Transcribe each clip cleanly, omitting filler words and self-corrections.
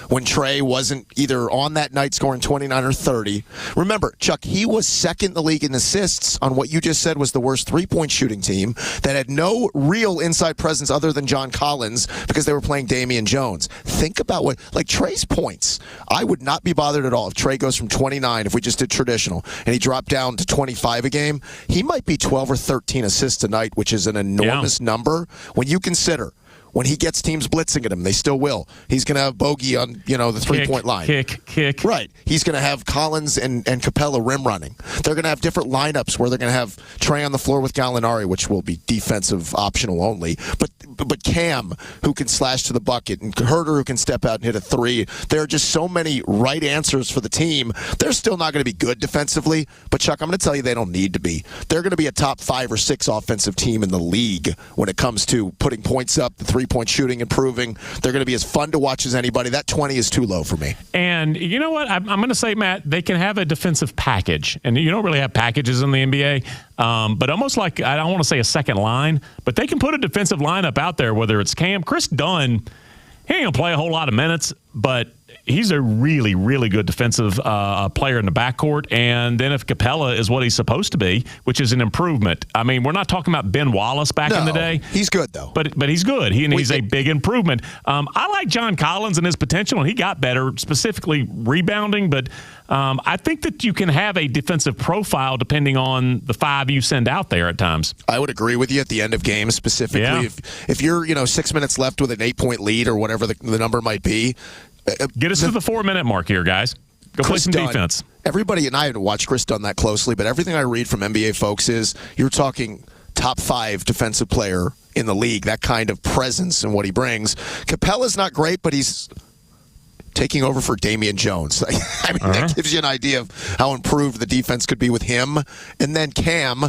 when Trey wasn't either on that night scoring 29 or 30. Remember, Chuck, he was second in the league in assists on what you just said was the worst three-point shooting team that had no real inside presence other than John Collins because they were playing Damian Jones. Think about Trey's points. I would not be bothered at all if Trey goes from 29, if we just did traditional, and he dropped down to 25 a game. He might be 12 or 13 assists a night, which is an enormous number when you consider when he gets teams blitzing at him, they still will. He's going to have Bogey on, the three-point line. Kick. Right. He's going to have Collins and Capella rim running. They're going to have different lineups where they're going to have Trey on the floor with Gallinari, which will be defensive optional only. But Cam, who can slash to the bucket, and Herter, who can step out and hit a three. There are just so many right answers for the team. They're still not going to be good defensively, but Chuck, I'm going to tell you they don't need to be. They're going to be a top 5 or 6 offensive team in the league when it comes to putting points up, the three-point shooting improving. They're going to be as fun to watch as anybody. That 20 is too low for me. And you know what? I'm going to say, Matt, they can have a defensive package. And you don't really have packages in the NBA, but almost like, I don't want to say a second line, but they can put a defensive lineup out there, whether it's Cam. Chris Dunn, he ain't going to play a whole lot of minutes, but he's a really, really good defensive player in the backcourt. And then if Capella is what he's supposed to be, which is an improvement. I mean, we're not talking about Ben Wallace back in the day. He's good, though. But he's good. He's a big improvement. I like John Collins and his potential, and he got better, specifically rebounding. But I think that you can have a defensive profile depending on the 5 you send out there at times. I would agree with you at the end of games specifically. Yeah. If you're 6 minutes left with an 8-point lead or whatever the number might be. Get us to the 4-minute mark here, guys. Go play some defense. Everybody, and I haven't watched Chris Dunn that closely, but everything I read from NBA folks is you're talking top 5 defensive player in the league, that kind of presence and what he brings. Capella's not great, but he's taking over for Damian Jones. I mean, that gives you an idea of how improved the defense could be with him. And then Cam,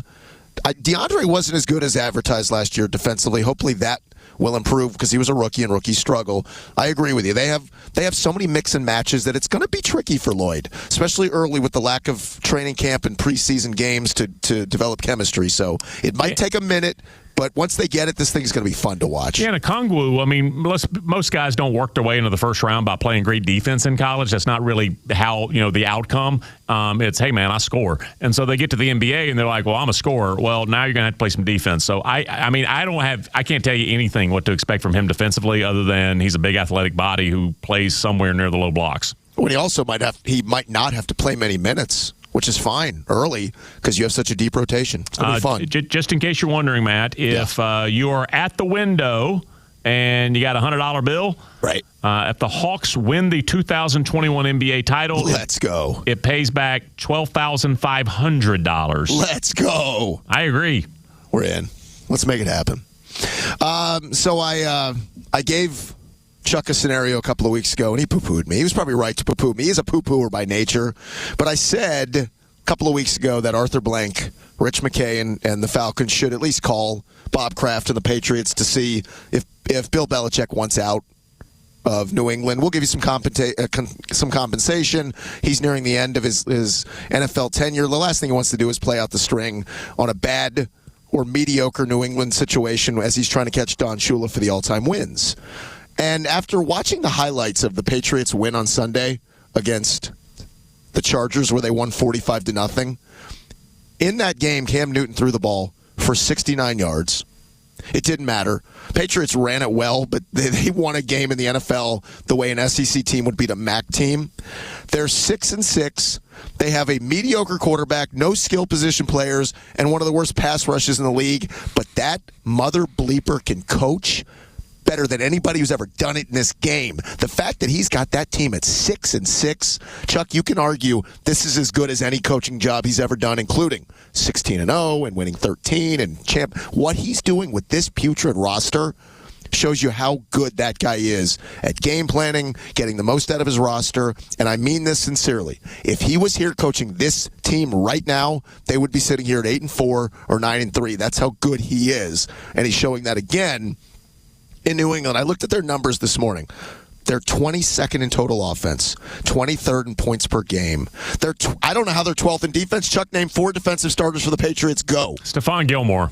DeAndre wasn't as good as advertised last year defensively. Hopefully that will improve because he was a rookie and rookies struggle. I agree with you. They have so many mix and matches that it's going to be tricky for Lloyd, especially early with the lack of training camp and preseason games to develop chemistry. So it might take a minute. But once they get it, this thing's going to be fun to watch. Yeah, and Okongwu, I mean, most guys don't work their way into the first round by playing great defense in college. That's not really how, the outcome. It's, hey, man, I score. And so they get to the NBA, and they're like, well, I'm a scorer. Well, now you're going to have to play some defense. So, I can't tell you anything what to expect from him defensively other than he's a big athletic body who plays somewhere near the low blocks. Well, he might not have to play many minutes, which is fine early because you have such a deep rotation. It's going to be fun. Just in case you're wondering, Matt, if you are at the window and you got a $100 bill, right? If the Hawks win the 2021 NBA title, let's go. It pays back $12,500. Let's go. I agree. We're in. Let's make it happen. So I gave Chuck a scenario a couple of weeks ago, and he poo-pooed me. He was probably right to poo-poo me. He's a poo-pooer by nature. But I said a couple of weeks ago that Arthur Blank, Rich McKay, and the Falcons should at least call Bob Kraft and the Patriots to see if Bill Belichick wants out of New England. We'll give you some compensation. He's nearing the end of his NFL tenure. The last thing he wants to do is play out the string on a bad or mediocre New England situation as he's trying to catch Don Shula for the all-time wins. And after watching the highlights of the Patriots win on Sunday against the Chargers where they won 45-0, in that game, Cam Newton threw the ball for 69 yards. It didn't matter. Patriots ran it well, but they won a game in the NFL the way an SEC team would beat a MAC team. They're 6-6. They have a mediocre quarterback, no skill position players, and one of the worst pass rushes in the league. But that mother bleeper can coach better than anybody who's ever done it in this game. The fact that he's got that team at 6-6, Chuck, you can argue this is as good as any coaching job he's ever done, including 16-0 and winning 13 and champ. What he's doing with this putrid roster shows you how good that guy is at game planning, getting the most out of his roster, and I mean this sincerely. If he was here coaching this team right now, they would be sitting here at 8-4 or 9-3. That's how good he is, and he's showing that again in New England. I looked at their numbers this morning. They're 22nd in total offense, 23rd in points per game. I don't know how they're 12th in defense. Chuck, name 4 defensive starters for the Patriots. Go. Stephon Gilmore.